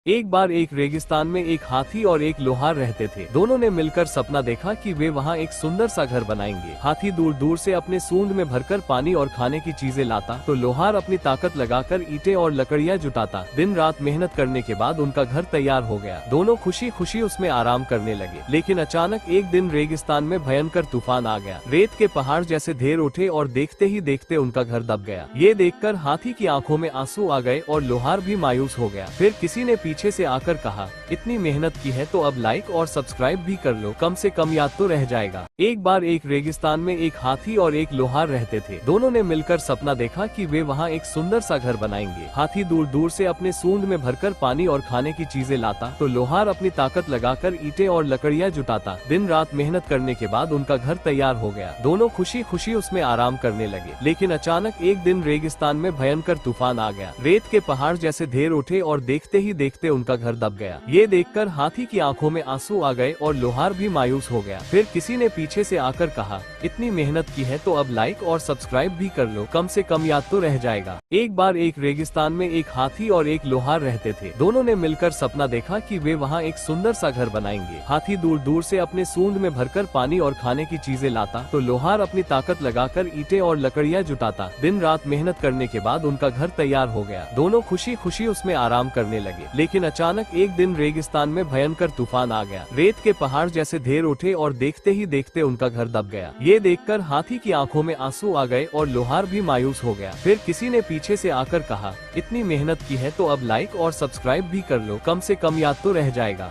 एक बार एक रेगिस्तान में एक हाथी और एक लोहार रहते थे। दोनों ने मिलकर सपना देखा कि वे वहाँ एक सुंदर सा घर बनाएंगे। हाथी दूर दूर से अपने सूंड में भरकर पानी और खाने की चीजें लाता, तो लोहार अपनी ताकत लगाकर ईंटें और लकड़ियाँ जुटाता। दिन रात मेहनत करने के बाद उनका घर तैयार हो गया। दोनों खुशी खुशी उसमें आराम करने लगे। लेकिन अचानक एक दिन रेगिस्तान में भयंकर तूफान आ गया। रेत के पहाड़ जैसे ढेर उठे और देखते ही देखते उनका घर दब गया। ये देखकर हाथी की आंखों में आंसू आ गए और लोहार भी मायूस हो गया। फिर किसी ने पीछे से आकर कहा, इतनी मेहनत की है तो अब लाइक और सब्सक्राइब भी कर लो, कम से कम याद तो रह जाएगा। एक बार एक रेगिस्तान में एक हाथी और एक लोहार रहते थे। दोनों ने मिलकर सपना देखा कि वे वहाँ एक सुंदर सा घर बनाएंगे। हाथी दूर दूर से अपने सूंड में भरकर पानी और खाने की चीजें लाता, तो लोहार अपनी ताकत लगाकर ईंटें और लकड़ियाँ जुटाता। दिन रात मेहनत करने के बाद उनका घर तैयार हो गया। दोनों खुशी खुशी उसमें आराम करने लगे। लेकिन अचानक एक दिन रेगिस्तान में भयंकर तूफान आ गया। रेत के पहाड़ जैसे ढेर उठे और देखते ही देखते उनका घर दब गया। ये देखकर हाथी की आंखों में आंसू आ गए और लोहार भी मायूस हो गया। फिर किसी ने पीछे से आकर कहा, इतनी मेहनत की है तो अब लाइक और सब्सक्राइब भी कर लो, कम से कम याद तो रह जाएगा। एक बार एक रेगिस्तान में एक हाथी और एक लोहार रहते थे। दोनों ने मिलकर सपना देखा कि वे वहाँ एक सुंदर सा घर बनाएंगे। हाथी दूर दूर से अपने सूंड में भरकर पानी और खाने की चीजें लाता, तो लोहार अपनी ताकत लगाकर ईंटें और लकड़ियाँ जुटाता। दिन रात मेहनत करने के बाद उनका घर तैयार हो गया। दोनों खुशी खुशी उसमें आराम करने लगे। लेकिन अचानक एक दिन रेगिस्तान में भयंकर तूफान आ गया। रेत के पहाड़ जैसे ढेर उठे और देखते ही देखते उनका घर दब गया। ये देखकर हाथी की आंखों में आंसू आ गए और लोहार भी मायूस हो गया। फिर किसी ने पीछे से आकर कहा, इतनी मेहनत की है तो अब लाइक और सब्सक्राइब भी कर लो, कम से कम याद तो रह जाएगा।